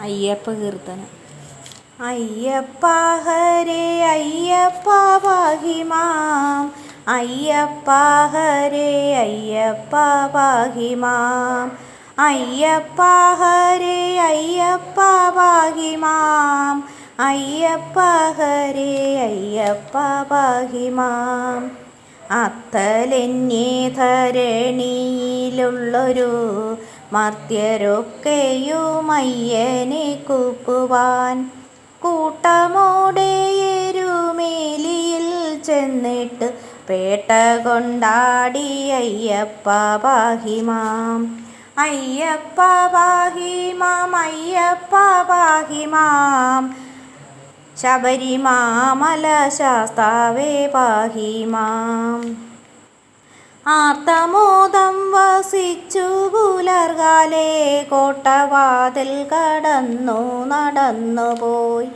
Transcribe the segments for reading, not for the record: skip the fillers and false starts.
അയ്യപ്പ കീർത്തനം. അയ്യപ്പ ഹരേ അയ്യപ്പ പാഹി മാം, അയ്യപ്പ ഹരേ അയ്യപ്പ പാഹി മാം, അയ്യപ്പ ഹരേ അയ്യപ്പ പാഹി മാം, അയ്യപ്പ ഹരേ അയ്യപ്പ പാഹി മാം. അത്തലെന്നേ ധരണിയിലുള്ളൊരു മർത്യരൊക്കെയും അയ്യനെ കൂപ്പുവാൻ കൂട്ടമോടെ എരുമേലിയിൽ ചെന്നിട്ട് പേട്ട കൊണ്ടാടി അയ്യപ്പ പാഹി മാം, അയ്യപ്പ പാഹി മാം, അയ്യപ്പ പാഹി മാം, ശബരിമല ശാസ്താവേ പാഹി മാം. ആർത്തമോദം വസിച്ചു പുലർകാലേ കോട്ടവാതിൽ കടന്നു നടന്നുപോയി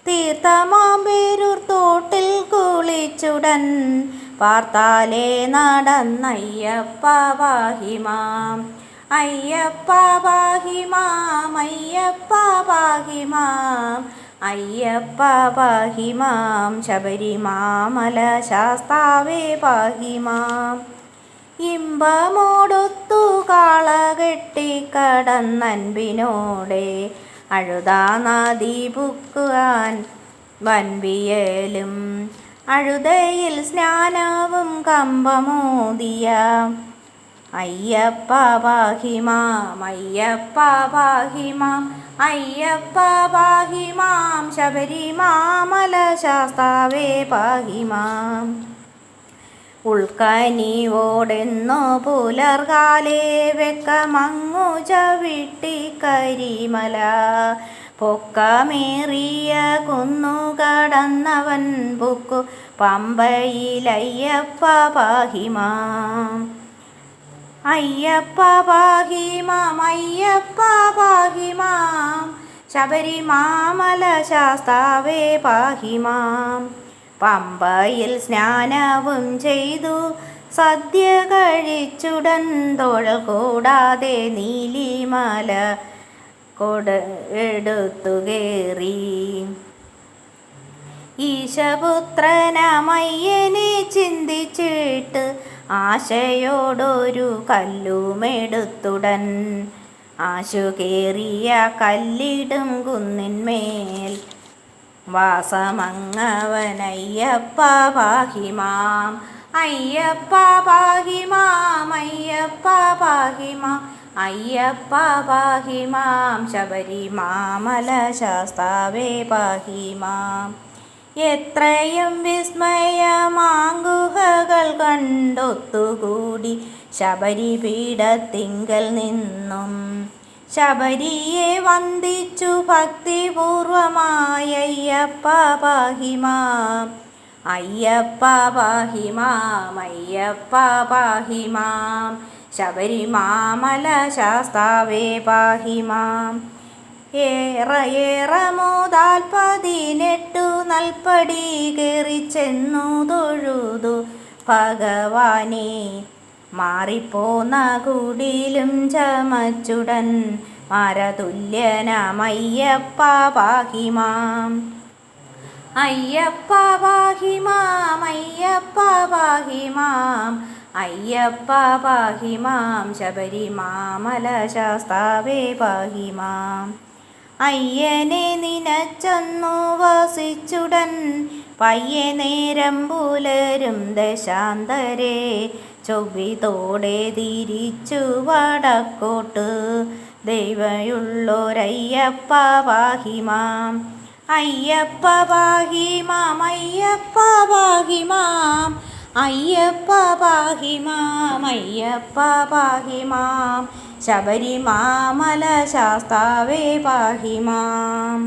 തീർത്ഥമാമ്പേരൂർ തോട്ടിൽ കുളിച്ചുടൻ പാർത്താലേ നടന്നയ്യപ്പ പാഹി മാം, അയ്യപ്പ പാഹി മാം, അയ്യപ്പ പാഹി മാം, അയ്യപ്പ പാഹി മാം, ശബരിമല ശാസ്താവേ പാഹി മാം. ഇമ്പമോടൊത്തു കാളകെട്ടിക്കടന്നൻപിനോടെ അഴുതാ നദി പുക്കുവാൻ വൻപിയലും അഴുതയിൽ സ്നാനവും കമ്പമോദിയ അയ്യപ്പ പാഹി മാം, അയ്യപ്പ പാഹി മാം, അയ്യപ്പ പാഹി മാം, ശബരിമല ശാസ്താവേ പാഹി മാം. ഉൾക്കനിവോടെന്നു പുലർകാലേ വെക്കമങ്ങു ചവിട്ടി കരിമല പൊക്കമേറിയ കുന്നു കടന്നവൻ പുക്കു പമ്പയിലയ്യപ്പ പാഹി മാം, അയ്യപ്പ പാഹി മാം, അയ്യപ്പ പാഹി മാം, ശബരിമല ശാസ്താവേ പാഹി മാം. പമ്പയിൽ സ്നാനവും ചെയ്തു സദ്യ കഴിച്ചുടൻ തൊഴൽ കൂടാതെ നീലിമല എടുത്തു കയറി ഈശപുത്രനമയ്യനെ ചിന്തിച്ചിട്ട് ആശയോടൊരു കല്ലുമെടുത്തുടൻ ആശു കേറിയ കല്ലിടും കുന്നിന്മേൽ വാസമങ്ങവനയ്യപ്പ പാഹി മാം, അയ്യപ്പ പാഹി മാം, അയ്യപ്പ പാഹി മാം, അയ്യപ്പ പാഹി മാം, ശബരിമല ശാസ്താവേ പാഹി മാം. എത്രയും വിസ്മയമാങ്കുഹകൾ കണ്ടൊത്തുകൂടി ശബരിപീഠത്തിങ്കൽ നിന്നും ശബരിയെ വന്ദിച്ചു ഭക്തിപൂർവമായ അയ്യപ്പ പാഹി മാം, അയ്യപ്പ പാഹി മാം, അയ്യപ്പ പാഹി മാം, ശബരിമല ശാസ്താവേ പാഹി മാം. ഏറെ മുതൽ 18 നൽപ്പടി കയറി ചെന്നു തൊഴുതു ഭഗവാനെ മാറിപ്പോന്ന കുടിലും ചമച്ചുടൻ മരതുല്യനമയ്യപ്പ പാഹി മാം, അയ്യപ്പ പാഹി മാം, അയ്യപ്പ പാഹി മാം, അയ്യപ്പ പാഹി മാം, ശബരിമല ശാസ്താവേ പാഹി മാം. അയ്യനെ നിനച്ചൊന്നു വസിച്ചുടൻ പയ്യെ നേരം പുലരും ദശാന്തരേ ചൊവ്വിതോടെ തിരിച്ചു വടക്കോട്ട് ദൈവമുള്ളൊരയ്യപ്പ പാഹി മാം, അയ്യപ്പ പാഹി മാം, അയ്യപ്പ പാഹി മാം, അയ്യപ്പ പാഹി മാം, അയ്യപ്പ പാഹി മാം, ശബരിമല ശാസ്താവേ പാഹി മാം.